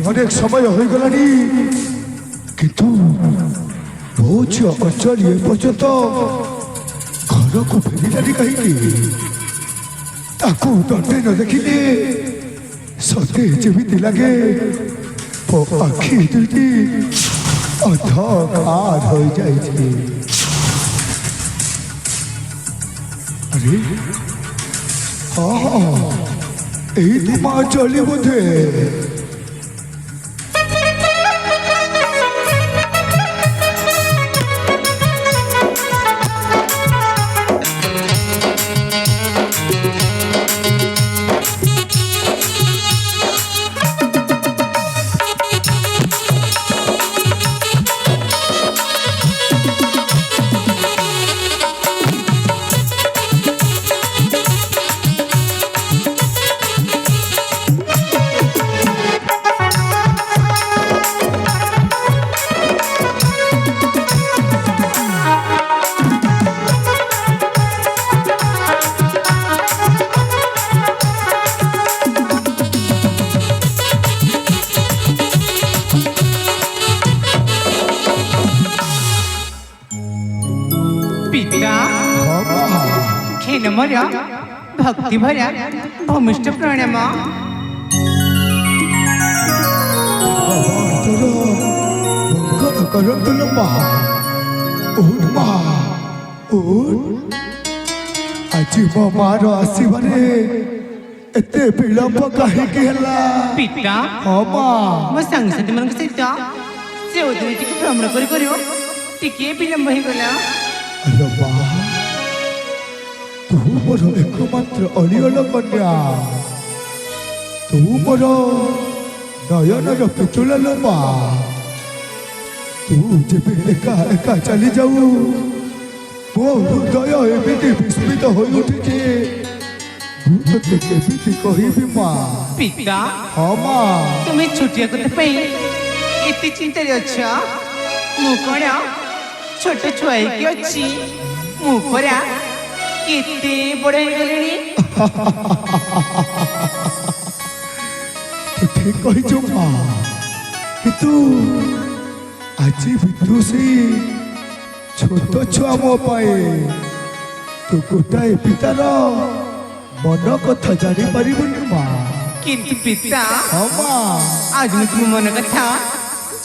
अनेक समय हो गलानी किंतु वो झील अंचल ये पर्यंत घर को फेरलानी कहीं दंडे न देखिले सते जमी लगे आखि दुईटी अंधकार हो जाए। अरे हाँ यही माँ चली बोधे मर्या भक्ति भर्या भूमिष्ठ प्रणाम आज मो मार आसवे एत विलंब कहीं पिता हाँ माँ मो सांगसाथी मान सहित से भ्रमण कर विलंब हो गला। अरे वाह तू मोर एकमात्र अलियल कन्या तू मोर नयनर पितुला लोमा तू जब एका एका चली जाऊ मो हृदय एमती विस्मित हो उठी तोते केमिति कहबी माँ। पिता हाँ माँ तुम्हें छुट्टिया करते एत चिंता अच्छा मु कौन छोट छुआ अच्छी मुरा केते बड़ हो गले तो ठीक कही माँ कितु आज भी से छोट छुआ मो पाए तू गोटाए पितार मन कथा जानी पारिबुनी माँ। किंतु पिता हाँ माँ आज मैं तुम मन कथा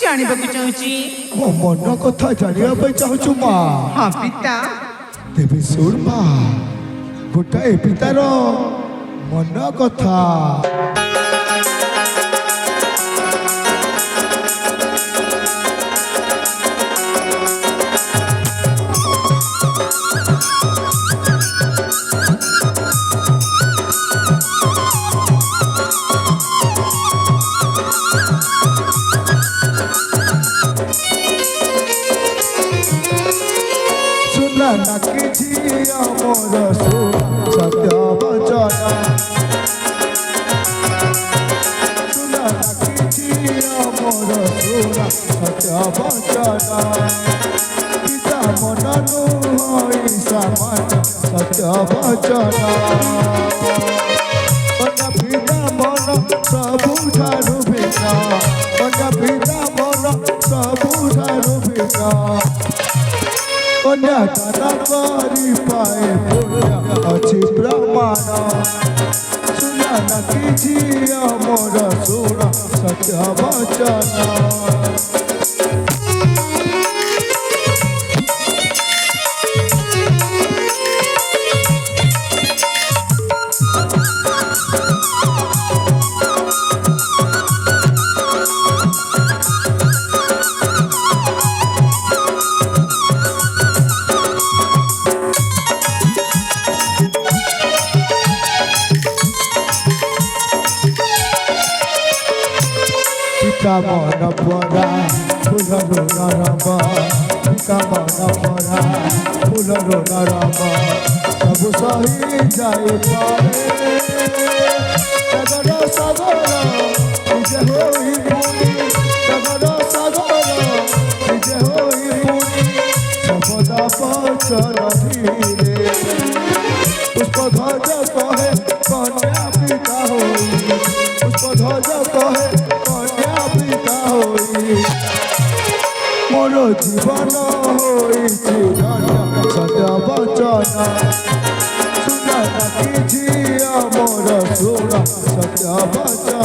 जानवा चाहूँगी मो मन कथा जाना चाहूँ माँ। हाँ पिता तेरे सुन माँ गोटाए पितार मन कथा मोर सत्य वचन सुना मोर सत्य वचन पिता मन नुहई सामान सत्य वचन पिता मन सबुठारु भिन्न पिता मन सबुठारु भिन्न कन्या दान करी पाए अच्छी प्रमाण सुना न कि मोर सुन सत्य वचन। मन परा फूल नरम मन परा फूल नरम सब सही जाए सगर सगर निजे होई पुनी सगर सगर निजे होई पुनी सबदा पचर धीरे पुष्प ध्वज कहे कन्या पिता होई पुष्प ध्वज कहे कन्या জীবন হয়েছে সদা বচনা শোনা রাখিছি আমার সোনা সদা বচনা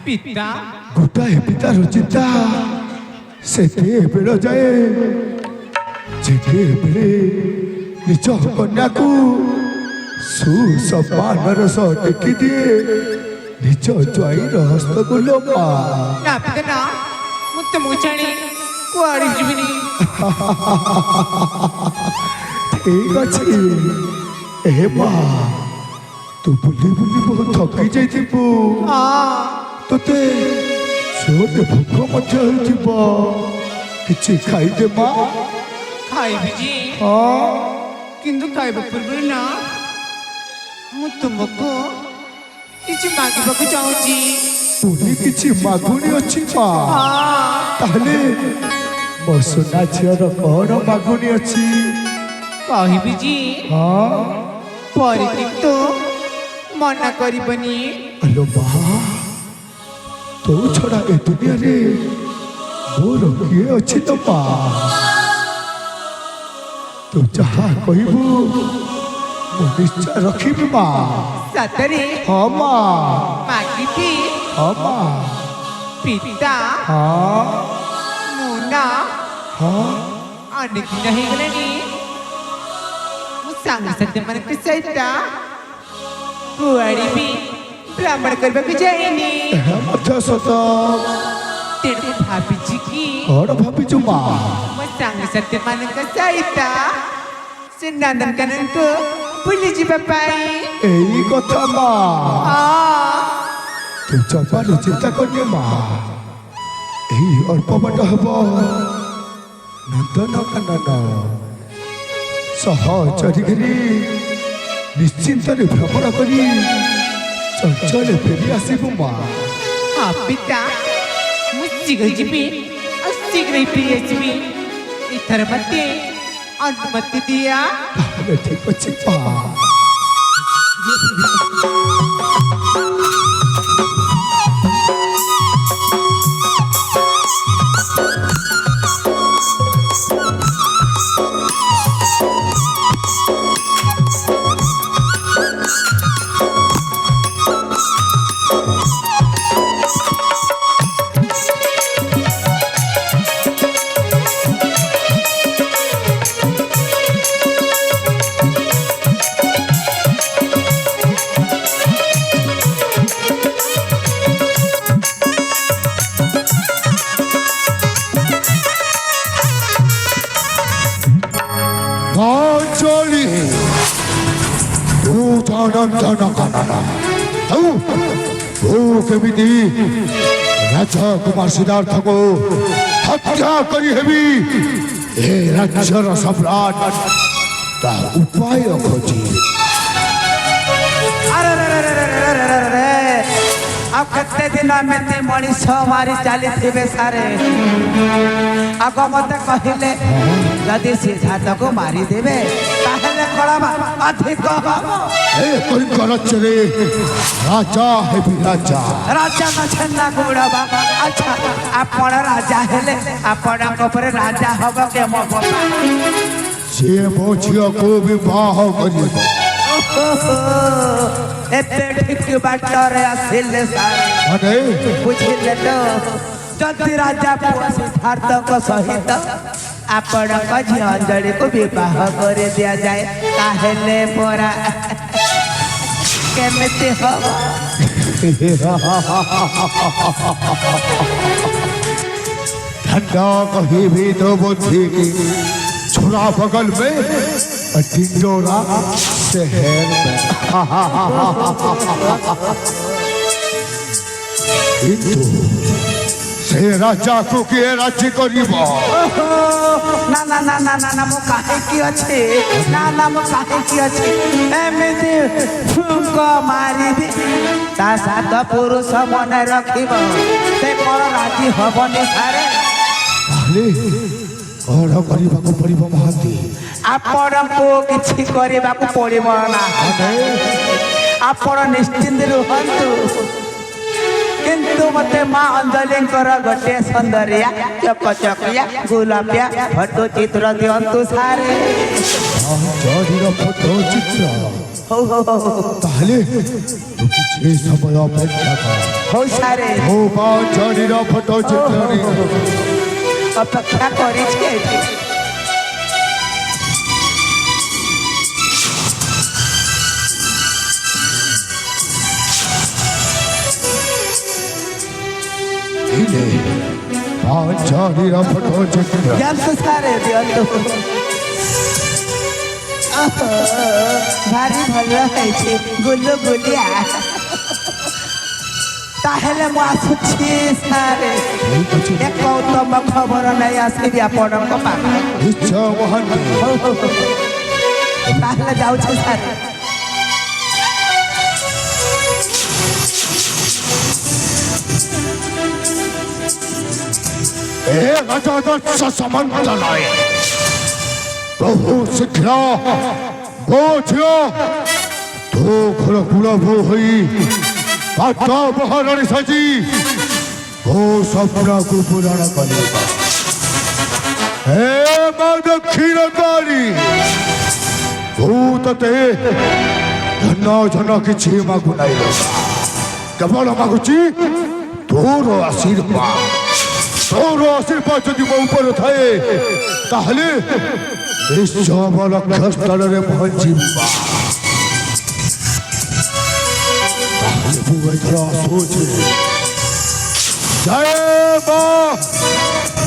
ପିତା ଗୋଟାଏ ପିତାର ଚିନ୍ତା ସେତେବେଳ ଯାଏ ଯେତେବେଳେ ନିଜ କନ୍ୟାକୁ ସୁସମ୍ମାନର ସହ ଟେକି ଦିଏ ନିଜ ଜ୍ୱାଇଁର ହସ୍ତକୁ ଲୋପା ନା ପିତା ନା ମୁଁ ତମକୁ ଛାଡ଼ି କୁଆଡ଼େ ଯିବିନି। ଠିକ ଅଛି ଏ ମା ତୁ ବୁଲି ବୁଲି ବହୁତ ଥକି ଯାଇଥିବୁ ତୋତେ ଜୋରରେ ଭୋକ ମଧ୍ୟ ହେଉଥିବ କିଛି ଖାଇଦେ ମା। ଖାଇବି ଯେ କିନ୍ତୁ ଖାଇବା ପୂର୍ବରୁ ନା ମୁଁ ତୁମକୁ କିଛି ମାଗିବାକୁ ଚାହୁଁଛି। ପୁଣି କିଛି ମାଗୁଣି ଅଛି ମା ତାହେଲେ ମୋ ସୁନା ଝିଅର କ'ଣ ମାଗୁଣି ଅଛି କହିବି ଯେ ହଁ ପରେ କିନ୍ତୁ ମନା କରିବନି। ଆଲୋ ମା ତୋ ଛଡ଼ା ଏ ଦୁନିଆରେ ମୋର କିଏ ଅଛି ତ ମା ତୁ ଯାହା କହିବୁ ମୁଁ ନିଶ୍ଚୟ ରଖିବି ମା। ସତରେ ହଁ ମା ମାଗିବି ହଁ ମା ପିତା ହଁ ମୁଁ ନା ହଁ ଅନେକ ଦିନ ହେଇଗଲାଣି ମୁଁ ସାଙ୍ଗସାଥିମାନଙ୍କ ସହିତ କୁଆଡ଼େ ବି ଭ୍ରମଣ କରିବାକୁ ଯାଇନି। ଏହା ମଧ୍ୟ ସତ। ତେଣୁ ମୁଁ ଭାବିଛି କି କ'ଣ ଭାବିଛୁ ମା ମୋ ସାଙ୍ଗସାଥିମାନଙ୍କ ସହିତ ସେ ନନ୍ଦନକାନନକୁ ବୁଲି ଯିବା ପାଇଁ। ଏଇ କଥା ମା ହଁ ତୁ ଜମାରୁ ଚିନ୍ତା କରିନି ମା ଏଇ ଅଳ୍ପ ବାଟ ହେବ ନନ୍ଦନକାନନ ସହଚରିକିରି ନିଶ୍ଚିନ୍ତରେ ଭ୍ରମଣ କରି ଚଞ୍ଚଳ ଫେରି ଆସିବୁ ମା। ହଁ ପିତା ମୁଁ ଶୀଘ୍ର ଯିବି ଆଉ ଶୀଘ୍ର ଫେରି ଆସିବି। ଏଥର ମୋତେ ଅନୁମତି ଦିଅ। ତାହେଲେ ଠିକ ଅଛି ମା। କେମିତି ରାଜକୁମାର ସିଦ୍ଧାର୍ଥକୁ ହତ୍ୟା କରିହେବି ଏ ରାଜ୍ୟର ସମ୍ରାଟ ତା ଉପାୟ ଖୋଜି ଆଉ କେତେ ଦିନ ଏମିତି ମଣିଷ ମାରି ଚାଲିଥିବେ ସାରେ। ଆଗ ମତେ କହିଲେ ଯଦି ସିଦ୍ଧାର୍ଥକୁ ମାରିଦେବେ ତାହେଲେ କଣ ଅଧିକ ହବ? ଏକଙ୍କ ରାଜ୍ୟରେ ରାଜା ହେବି ରାଜା। ରାଜା ନ ଛେନା ଗୁଡ଼ ବାବା। ଆଚ୍ଛା ଆପଣ ରାଜା ହେଲେ ଆପଣଙ୍କ ଉପରେ ରାଜା ହବ କେ ମୋ ବାପା? ସିଏ ମୋ ଝିଅକୁ ବିବାହ କରିବ। ଏତେ ଠିକ ବାଟରେ ଆସିଲେ ସାରେ ମାନେ ବୁଝିଲେ ତ? ଯଦି ରାଜା ପୁଅ ସିଦ୍ଧାର୍ଥଙ୍କ ସହିତ ଆପଣଙ୍କ ଝିଅ ଅଞ୍ଜଳିକୁ ବିବାହ କରି ଦିଆଯାଏ ତାହେଲେ ପରା କେମିତି ହବ? ठंडा कहीं भी तो बुद्धि की छुरा बगल में ढिंडोरा शहर में କିନ୍ତୁ ସେ ରାଜାକୁ କିଏ ରାଜି କରିବ? ନା ନା ନା ନା ନା ନା ମୁଁ କାହିଁକି ଅଛି? ନା ନା ମୁଁ କାହିଁକି ଅଛି? ଏମିତି ଫୁଙ୍କ ମାରିବି ତା ସାତ ପୁରୁଷ ମନେ ରଖିବ ସେ କ'ଣ ରାଜି ହବନି ସାରେ? ତାହେଲେ କ'ଣ କରିବାକୁ ପଡ଼ିବ ମହାନ୍ତି? ଆପଣଙ୍କୁ କିଛି କରିବାକୁ ପଡ଼ିବ ନାହିଁ। ଆପଣ ନିଶ୍ଚିନ୍ତ ରୁହନ୍ତୁ। କିନ୍ତୁ ମତେ ମା ଅଞ୍ଜଲିଙ୍କର ଗୋଟିଏ ସୁନ୍ଦରିଆ ଚକଚକିଆ ଗୁଲାପିଆ ଫଟୋ ଚିତ୍ର ଦିଅନ୍ତୁ ସାରେ। ଅଞ୍ଜଳିର ଫଟୋ ଚିତ୍ର? ହଉ ହଉ ହଉ ତାହେଲେ ତୁ କିଛି ସମୟ ଅପେକ୍ଷା କର। ହଉ ସାରେ ମୋ ମା ଅଞ୍ଜଳିର ଫଟୋ ଚିତ୍ର ନେଇ ଅପେକ୍ଷା କରିଛି ଏଠି। ଅଞ୍ଜଳିର ଫଟୋ ଚିତ୍ର ଦିଅନ୍ତୁ ସାରେ ଦିଅନ୍ତୁ। ଭାରି ଭଲ ହେଇଛି ଗୁଲୁ ଗୁଲିଆ। ତାହେଲେ ମୁଁ ଆସୁଛି ସାରେ। ଏକ ଉତ୍ତମ ଖବର ନେଇ ଆସିବି ଆପଣଙ୍କ ପାଖରେ। ନିଶ୍ଚୟ ମହାନ୍ତି। ହଉ ହଉ ହଉ। ତାହେଲେ ଯାଉଛି ସାରେ। ଏ ରାଜଦର୍ଶ ସମନ୍ତରାୟ ବହୁ ଶୀଘ୍ର ମୋ ଝିଅ ତୋ ଘର କୁଳ ବୋ ହୋଇ ପାଠ ବହରଣୀ ସାଜି ମୋ ସ୍ୱପ୍ନକୁ ପୂରଣ କରିବା। ହେ ମା ଦକ୍ଷିଣକାରୀ, ମୁଁ ତତେ ଧନ ଧନ କିଛି ମାଗୁ ନାହିଁ, କେବଳ ମାଗୁଛି ତୋର ଆଶୀର୍ବାଦ। ତୋର ଆଶୀର୍ବାଦ ଯଦି ମୋ ଉପରେ ଥାଏ ତାହେଲେ ନିଶ୍ଚୟ ମୋ ଲକ୍ଷ୍ୟ ସ୍ଥଳରେ ପହଞ୍ଚିବା। ତାହେଲେ ମୁଁ ଏଥର ଆସୁଛି। ଜୟ ମା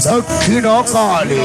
ଦକ୍ଷିଣକାଳୀ।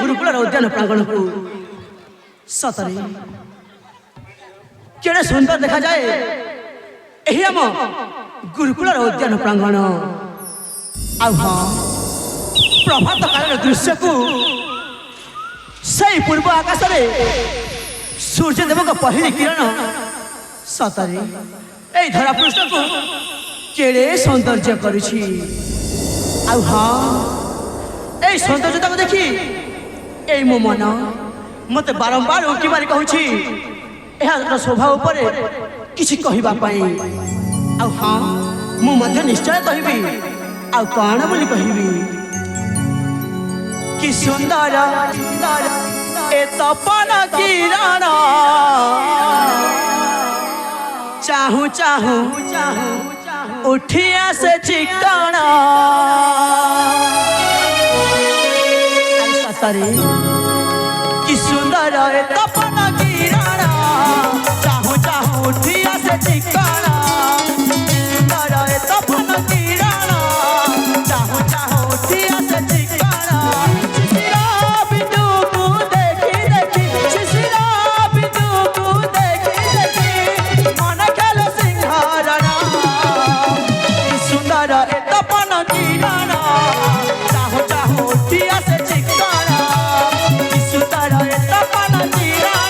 ଗୁରୁକୁଳର ଉଦ୍ୟାନ ପ୍ରାଙ୍ଗଣକୁ ସତରେ କେଡ଼େ ସୁନ୍ଦର ଦେଖାଯାଏ ଏହି ଆମ ଗୁରୁକୁଳର ଉଦ୍ୟାନ ପ୍ରାଙ୍ଗଣ। ଆଉ ହଁ, ପ୍ରଭାତ କାଳର ଦୃଶ୍ୟକୁ ସେଇ ପୂର୍ବ ଆକାଶରେ ସୂର୍ଯ୍ୟଦେବଙ୍କ ପହିଲି କିରଣ ସତରେ এই ধরা পৃষ্ঠକୁ কেড়ে সৌন্দর্য করেছি। ଆଉ ହଁ, এই ସୌନ୍ଦର୍ଯ୍ୟତାକୁ ଦେଖି এই ମୋ ମନ ମୋତେ ବାରମ୍ବାର ଉଙ୍କିବାରି କହୁଛି ଏହାର ଶୋଭା ଉପରେ କିଛି କହିବା ପାଇଁ। ଆଉ ହଁ, ମୁଁ ମଧ୍ୟ ନିଶ୍ଚୟ କହିବି। ଆଉ କ'ଣ ବୋଲି କହିବି? କି ସୁନ୍ଦର ଏ ତପନ କିରଣ, ଚାହୁଁ ଚାହୁଁ ଉଠି ଆସେ ଚିକଣ। ସତରେ କି ସୁନ୍ଦର ଏ ତପନ କିରଣ, ଚାହୁଁ ଚାହୁଁ ଉଠି ଆସେ ଚିକଣ। ସୁନ୍ଦର ଏ ତପନ କିରଣ, ଚାହୁଁ ଚାହୁଁ ଉଠି ଆସେ ଚିକଣ। ଶିଶିର ବିନ୍ଦୁକୁ ଦେଖି ଦେଖି, ଶିଶିର ବିନ୍ଦୁକୁ ଦେଖି ଦେଖି ମନ ଖେଳେ ସିଂହରଣ। କି ସୁନ୍ଦର ଏ ତପନ କିରଣ, ଚାହୁଁ ଚାହୁଁ ଉଠି ଆସେ ଚିକଣ। କି ସୁନ୍ଦର ଏ ତପନ କିରଣ,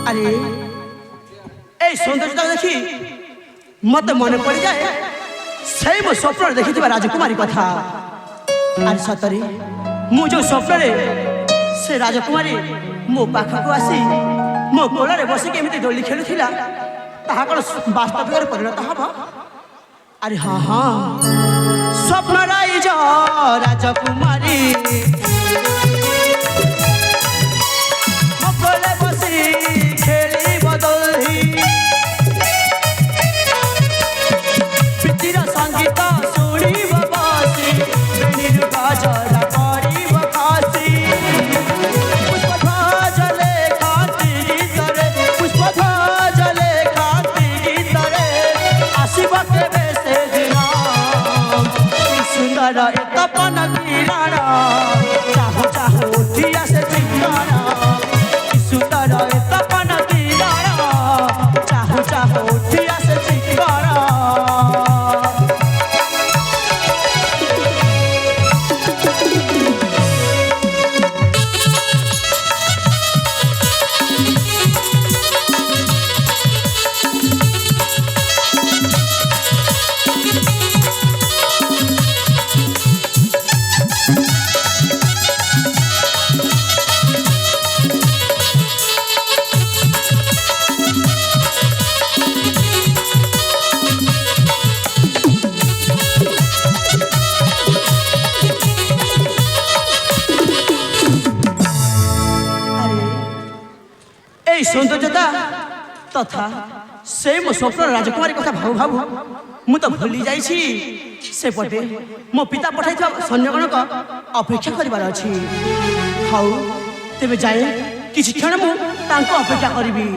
আরে এই সৌন্দর্যতা দেখি মতে মনে পড়ে যায় সেই মো স্বপ্ন দেখিଥିବା রাজকুমারী কথা। আর সতরে মু যে স্বপ্ନରେ সে রাজকুমারী মো পাখকু আসি মো কোଳରେ বসিକି এମିତି দোଳି খেলুଥିଲା তাহা কোন বাস্তবিকରେ পরিণত হব? আরে হ্যাঁ হ্যাঁ স্বপ্ন রাইজ রাজকুমারী মো কোলে বসি খেলিব দোଳି প্রীতির সঙ্গীত শুনিব বসি বেণীর গজরা করিব খাসি পুষ্পধ্বজলে খাতি গীতরে পুষ্পধ্বজলে খাতি গীতরে আসিব কেবে সে দিন কি সুন্দর এ তপন কিরণ চাহু চাহু উঠি আসে চিত্তন কি সুন্দর এ তপন কিরণ চাহু চাহু উঠি আসে চিত্তন। এই সৌন্দর্যতা তথা সেই মো স্বপ্ন রাজকুমারী কথা ভাবু ভাবু মু তো ভুলি যাইছি সেপটে মো পিতা পঠাইଥିବା সৈন্যগণক অপেক্ষা করিবার ଅଛି। হଉ ତେବେ ଯାଏ କିଛି କ୍ଷଣ ମୁଁ ତାଙ୍କୁ ଅପେକ୍ଷା କରିବି।